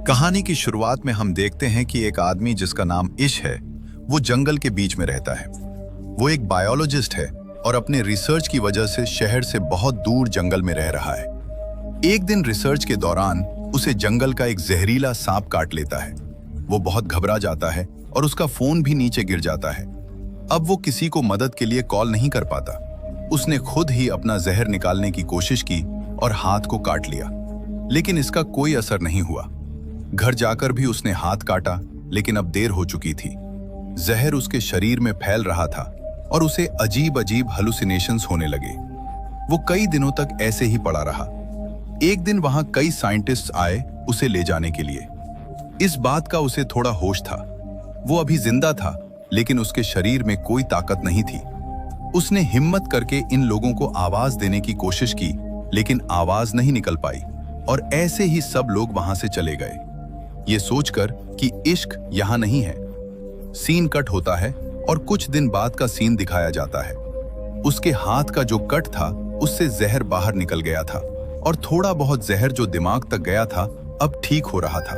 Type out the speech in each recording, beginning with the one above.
कहानी की शुरुआत में हम देखते हैं कि एक आदमी जिसका नाम इश है, वो जंगल के बीच में रहता है। वो एक बायोलॉजिस्ट है और अपने रिसर्च की वजह से शहर से बहुत दूर जंगल में रह रहा है। एक दिन रिसर्च के दौरान उसे जंगल का एक जहरीला सांप काट लेता है। वो बहुत घबरा जाता है और उसका फोन भी नीचे गिर जाता है। अब वो किसी को मदद के लिए कॉल नहीं कर पाता। उसने खुद ही अपना जहर निकालने की कोशिश की और हाथ को काट लिया, लेकिन इसका कोई असर नहीं हुआ। घर जाकर भी उसने हाथ काटा, लेकिन अब देर हो चुकी थी। जहर उसके शरीर में फैल रहा था और उसे अजीब अजीब हेलुसिनेशंस होने लगे। वो कई दिनों तक ऐसे ही पड़ा रहा। एक दिन वहां कई साइंटिस्ट्स आए उसे ले जाने के लिए। इस बात का उसे थोड़ा होश था। वो अभी जिंदा था, लेकिन उसके शरीर में कोई ताकत नहीं थी। उसने हिम्मत करके इन लोगों को आवाज देने की कोशिश की, लेकिन आवाज नहीं निकल पाई और ऐसे ही सब लोग वहां से चले गए, ये सोचकर कि इश्क यहां नहीं है। सीन कट होता है और कुछ दिन बाद का सीन दिखाया जाता है। उसके हाथ का जो कट था उससे जहर बाहर निकल गया था और थोड़ा बहुत जहर जो दिमाग तक गया था अब ठीक हो रहा था।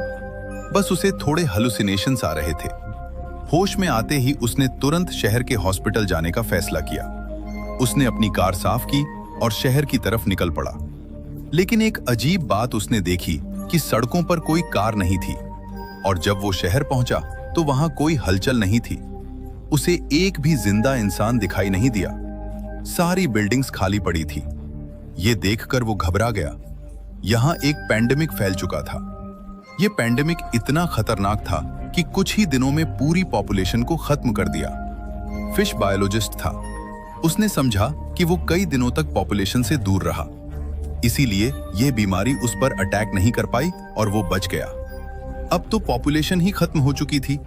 बस उसे थोड़े हेलुसिनेशंस आ रहे थे। होश में आते ही उसने तुरंत शहर के हॉस्पिटल जाने का फैसला किया। उसने अपनी कार साफ की और शहर की तरफ निकल पड़ा। लेकिन एक अजीब बात उसने देखी कि सड़कों पर कोई कार नहीं थी और जब वो शहर पहुंचा तो वहां कोई हलचल नहीं थी। उसे एक भी जिंदा इंसान दिखाई नहीं दिया। सारी बिल्डिंग्स खाली पड़ी थी। ये देखकर वो घबरा गया। यहां एक पैंडेमिक फैल चुका था। ये पैंडेमिक इतना खतरनाक था कि कुछ ही दिनों में पूरी पॉपुलेशन को खत्म कर दिया। फिश बायोलॉजिस्ट था। उसने समझा कि वो कई दिनों तक पॉपुलेशन से दूर रहा, इसीलिए यह बीमारी उस पर अटैक नहीं कर पाई और वो बच गया। अब तो पॉपुलेशन ही खत्म हो चुकी थी।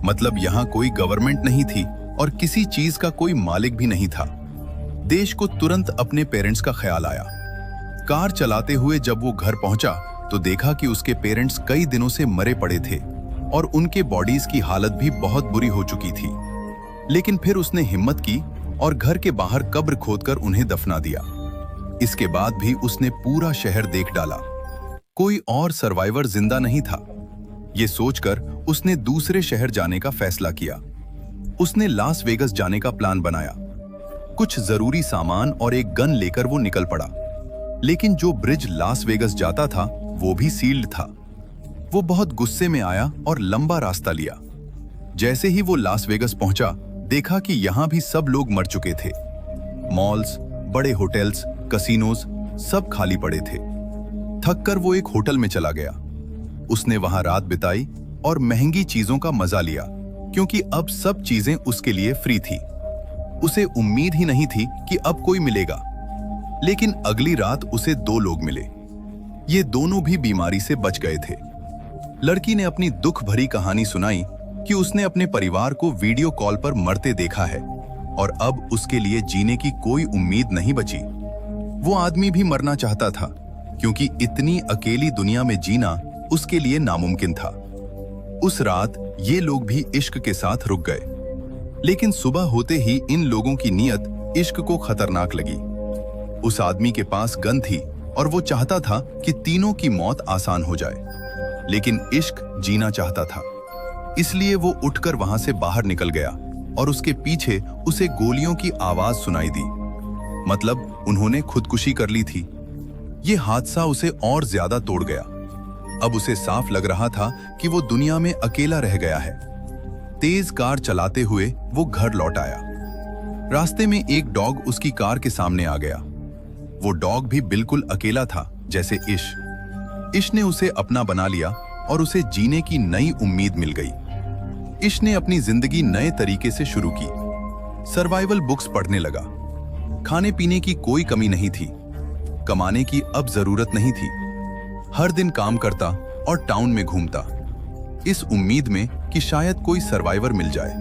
मतलब यहां कोई गवर्नमेंट नहीं थी और किसी चीज का कोई मालिक भी नहीं था। देश को तुरंत अपने पेरेंट्स का ख्याल आया। कार चलाते हुए जब वो घर पहुंचा तो देखा कि उसके पेरेंट्स कई दिनों से मरे पड़े थे और उनके बॉडीज की हालत भी बहुत बुरी हो चुकी थी। लेकिन फिर उसने हिम्मत की और घर के बाहर कब्र खोदकर उन्हें दफना दिया। इसके बाद भी उसने पूरा शहर देख डाला। कोई और सर्वाइवर जिंदा नहीं था। ये सोचकर उसने दूसरे शहर जाने का फैसला किया। उसने लास वेगस जाने का प्लान बनाया। कुछ जरूरी सामान और एक गन लेकर वो निकल पड़ा। लेकिन जो ब्रिज लास वेगस जाता था वो भी सील्ड था। वो बहुत गुस्से में आया और लंबा रास्ता लिया। जैसे ही वो लास वेगस पहुंचा, देखा कि यहां भी सब लोग मर चुके थे। मॉल्स, बड़े होटल्स, कसिनोज सब खाली पड़े थे। थककर वो एक होटल में चला गया। उसने वहां रात बिताई और महंगी चीजों का मजा लिया, क्योंकि अब सब चीजें उसके लिए फ्री थी। उसे उम्मीद ही नहीं थी कि अब कोई मिलेगा। लेकिन अगली रात उसे दो लोग मिले। ये दोनों भी बीमारी से बच गए थे। लड़की ने अपनी दुख भरी कहानी सुनाई कि उसने अपने परिवार को वीडियो कॉल पर मरते देखा है और अब उसके लिए जीने की कोई उम्मीद नहीं बची। वो आदमी भी मरना चाहता था, क्योंकि इतनी अकेली दुनिया में जीना उसके लिए नामुमकिन था। उस रात ये लोग भी इश्क के साथ रुक गए। लेकिन सुबह होते ही इन लोगों की नीयत इश्क को खतरनाक लगी। उस आदमी के पास गन थी और वो चाहता था कि तीनों की मौत आसान हो जाए। लेकिन इश्क जीना चाहता था, इसलिए वो उठकर वहां से बाहर निकल गया और उसके पीछे उसे गोलियों की आवाज सुनाई दी। मतलब उन्होंने खुदकुशी कर ली थी। ये हादसा उसे और ज्यादा तोड़ गया। अब उसे साफ लग रहा था कि वो दुनिया में अकेला रह गया है। तेज कार चलाते हुए वो घर लौट आया। रास्ते में एक डॉग उसकी कार के सामने आ गया। वो डॉग भी बिल्कुल अकेला था, जैसे इश। इश ने उसे अपना बना लिया और उसे जीने की नई उम्मीद मिल गई। इश ने अपनी जिंदगी नए तरीके से शुरू की। सर्वाइवल बुक्स पढ़ने लगा। खाने पीने की कोई कमी नहीं थी। कमाने की अब जरूरत नहीं थी। हर दिन काम करता और टाउन में घूमता, इस उम्मीद में कि शायद कोई सर्वाइवर मिल जाए।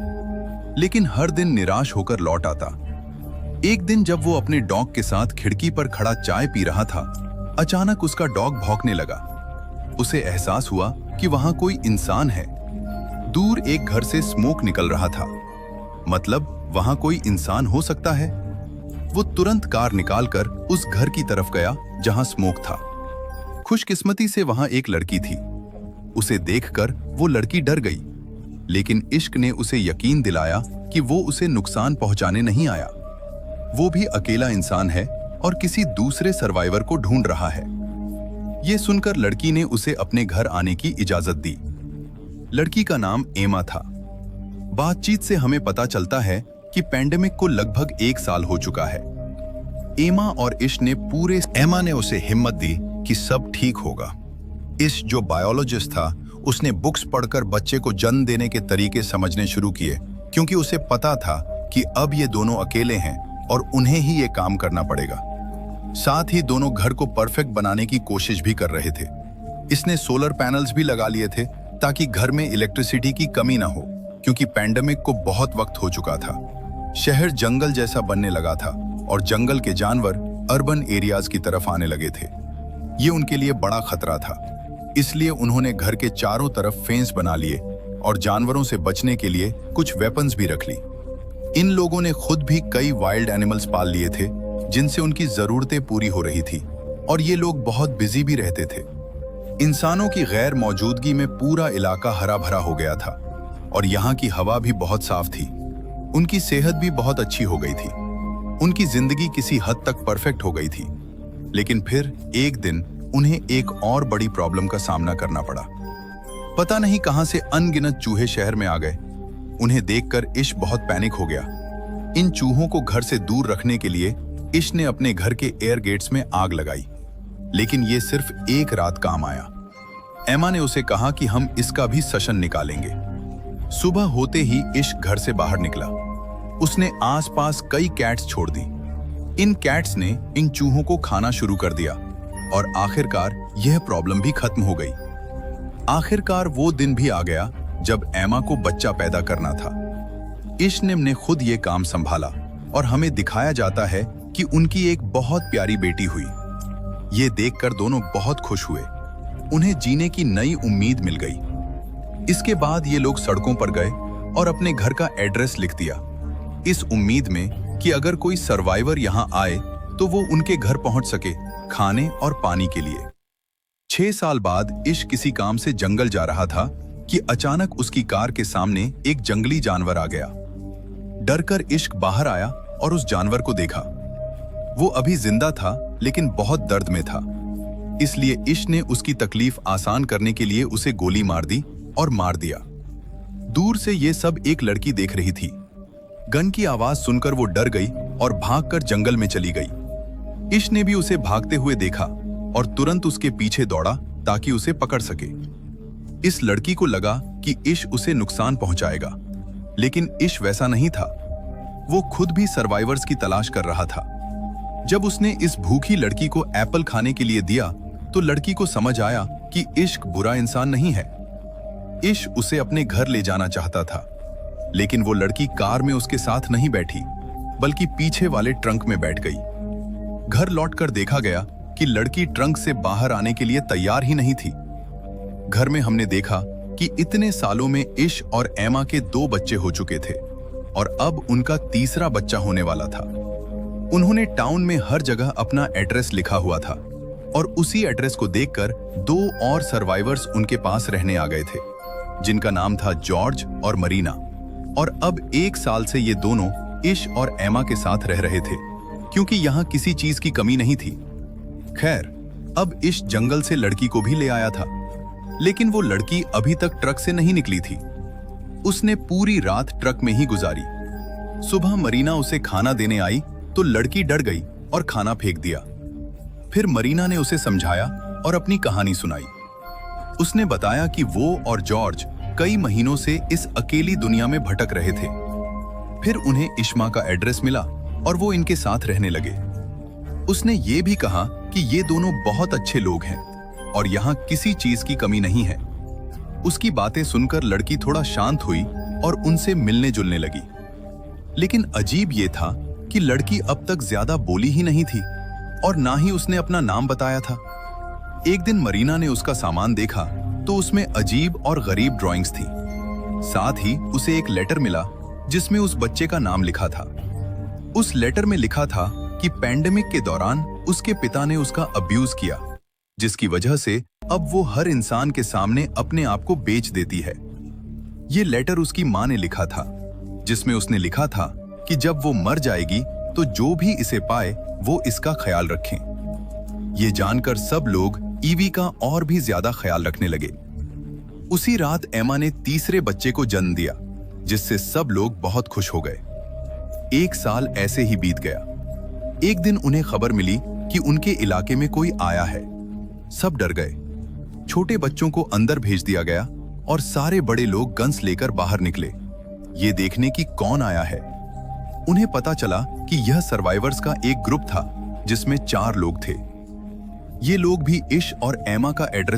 लेकिन हर दिन निराश होकर लौट आता। एक दिन जब वो अपने डॉग के साथ खिड़की पर खड़ा चाय पी रहा था, अचानक उसका डॉग भौंकने लगा। उसे एहसास हुआ कि वहां कोई इंसान है। दूर एक घर से स्मोक निकल रहा था। मतलब वहां कोई इंसान हो सकता है। वो तुरंत कार निकालकर उस घर की तरफ गया जहां स्मोक था। खुशकिस्मती से वहां एक लड़की थी। उसे देखकर वो लड़की डर गई, लेकिन इश्क ने उसे यकीन दिलाया कि वो उसे नुकसान पहुंचाने नहीं आया। वो भी अकेला इंसान है और किसी दूसरे सर्वाइवर को ढूंढ रहा है। ये सुनकर लड़की ने उसे अपने घर आने की इजाजत दी। लड़की का नाम एमा था। बातचीत से हमें पता चलता है कि पैंडेमिक को लगभग 1 साल हो चुका है। एमा और इश ने एमा ने उसे हिम्मत दी कि सब ठीक होगा। इश, जो बायोलॉजिस्ट था, उसने बुक्स पढ़कर बच्चे को जन्म देने के तरीके समझने शुरू किए, क्योंकि उसे पता था कि अब ये दोनों अकेले हैं और उन्हें ही ये काम करना पड़ेगा। साथ ही दोनों घर को परफेक्ट बनाने की कोशिश भी कर रहे थे। इसने सोलर पैनल्स भी लगा लिए थे ताकि घर में इलेक्ट्रिसिटी की कमी ना हो, क्योंकि पैंडेमिक को बहुत वक्त हो चुका था। शहर जंगल जैसा बनने लगा था और जंगल के जानवर अर्बन एरियाज की तरफ आने लगे थे। ये उनके लिए बड़ा खतरा था, इसलिए उन्होंने घर के चारों तरफ फेंस बना लिए और जानवरों से बचने के लिए कुछ वेपन्स भी रख ली। इन लोगों ने खुद भी कई वाइल्ड एनिमल्स पाल लिए थे, जिनसे उनकी जरूरतें पूरी हो रही थी, और ये लोग बहुत बिजी भी रहते थे। इंसानों की गैर मौजूदगी में पूरा इलाका हरा भरा हो गया था और यहाँ की हवा भी बहुत साफ थी। उनकी सेहत भी बहुत अच्छी हो गई थी। उनकी जिंदगी किसी हद तक परफेक्ट हो गई थी। लेकिन फिर एक दिन उन्हें एक और बड़ी प्रॉब्लम का सामना करना पड़ा। पता नहीं कहां से अनगिनत चूहे शहर में आ गए। उन्हें देखकर इश बहुत पैनिक हो गया। इन चूहों को घर से दूर रखने के लिए इश ने अपने घर के एयर गेट्स में आग लगाई, लेकिन ये सिर्फ एक रात काम आया। एमा ने उसे कहा कि हम इसका भी सेशन निकालेंगे। सुबह होते ही इश घर से बाहर निकला। उसने आसपास कई कैट्स छोड़ दी। इन कैट्स ने इन चूहों को खाना शुरू कर दिया और आखिरकार यह प्रॉब्लम भी खत्म हो गई। आखिरकार वो दिन भी आ गया जब एमा को बच्चा पैदा करना था। इश ने खुद ये काम संभाला और हमें दिखाया जाता है कि उनकी एक बहुत प्यारी बेटी हुई। ये देखकर दोनों बहुत खुश हुए। उन्हें जीने की नई उम्मीद मिल गई। इसके बाद ये लोग सड़कों पर गए और अपने घर का एड्रेस लिख दिया, इस उम्मीद में कि अगर कोई सर्वाइवर यहाँ आए तो वो उनके घर पहुंच सके खाने और पानी के लिए। 6 साल बाद इश किसी काम से जंगल जा रहा था कि अचानक उसकी कार के सामने एक जंगली जानवर आ गया। डरकर इश्क बाहर आया और उस जानवर को देखा। वो अभी जिंदा था, लेकिन बहुत दर्द में था। इसलिए इश ने उसकी तकलीफ आसान करने के लिए उसे गोली मार दी और मार दिया। दूर से ये सब एक लड़की देख रही थी। गन की आवाज सुनकर वो डर गई और भागकर जंगल में चली गई। इश ने भी उसे भागते हुए देखा और तुरंत उसके पीछे दौड़ा ताकि उसे पकड़ सके। इस लड़की को लगा कि इश उसे नुकसान पहुंचाएगा, लेकिन इश वैसा नहीं था। वो खुद भी सर्वाइवर्स की तलाश कर रहा था। जब उसने इस भूखी लड़की को एप्पल खाने के लिए दिया तो लड़की को समझ आया कि इश्क बुरा इंसान नहीं है। इश उसे अपने घर ले जाना चाहता था, लेकिन वो लड़की कार में उसके साथ नहीं बैठी, बल्कि पीछे वाले ट्रंक में बैठ गई। घर लौटकर देखा गया कि लड़की ट्रंक से बाहर आने के लिए तैयार ही नहीं थी। घर में हमने देखा कि इतने सालों में इश और एमा के 2 बच्चे हो चुके थे और अब उनका तीसरा बच्चा होने वाला था। उन्होंने टाउन में हर जगह अपना एड्रेस लिखा हुआ था और उसी एड्रेस को देखकर 2 और सर्वाइवर्स उनके पास रहने आ गए थे, जिनका नाम था जॉर्ज और मरीना। और अब 1 साल से ये दोनों इश और एमा के साथ रह रहे थे, क्योंकि यहाँ किसी चीज की कमी नहीं थी। खैर, अब इश जंगल से लड़की को भी ले आया था, लेकिन वो लड़की अभी तक ट्रक से नहीं निकली थी। उसने पूरी रात ट्रक में ही गुजारी। सुबह मरीना उसे खाना देने आई तो लड़की डर गई और खाना फेंक दिया। फिर मरीना ने उसे समझाया और अपनी कहानी सुनाई। उसने बताया कि वो और जॉर्ज कई महीनों से इस अकेली दुनिया में भटक रहे थे। फिर उन्हें इश्मा का एड्रेस मिला और वो इनके साथ रहने लगे। उसने ये भी कहा कि ये दोनों बहुत अच्छे लोग हैं और यहाँ किसी चीज की कमी नहीं है। उसकी बातें सुनकर लड़की थोड़ा शांत हुई और उनसे मिलने जुलने लगी। लेकिन अजीब ये था कि लड़की अब तक ज्यादा बोली ही नहीं थी और ना ही उसने अपना नाम बताया था। एक दिन मरीना ने उसका सामान देखा तो उसमें अजीब और गरीब ड्राइंग्स थी। साथ ही उसे एक लेटर मिला जिसमें उस बच्चे का नाम लिखा था। उस लेटर में लिखा था कि पैंडेमिक के दौरान उसके पिता ने उसका अब्यूज किया, जिसकी वजह से अब वो हर इंसान के सामने अपने आप को बेच देती है। ये लेटर उसकी माँ ने लिखा था, जिसमें उसने लिखा था कि जब वो मर जाएगी तो जो भी इसे पाए वो इसका ख्याल रखें। ये जानकर सब लोग ईवी का और भी ज्यादा ख्याल रखने लगे। उसी रात एमा ने तीसरे बच्चे को जन्म दिया, जिससे सब लोग बहुत खुश हो गए। 1 साल ऐसे ही बीत गया। एक दिन उन्हें खबर मिली कि उनके इलाके में कोई आया है। सब डर गए। छोटे बच्चों को अंदर भेज दिया गया और सारे बड़े लोग गन्स लेकर बाहर निकले, ये देखने की कौन आया है। उन्हें पता चला कि यह सर्वाइवर्स का एक ग्रुप था जिसमें 4 लोग थे। ये लोग भी इश और एमा का एड्रेस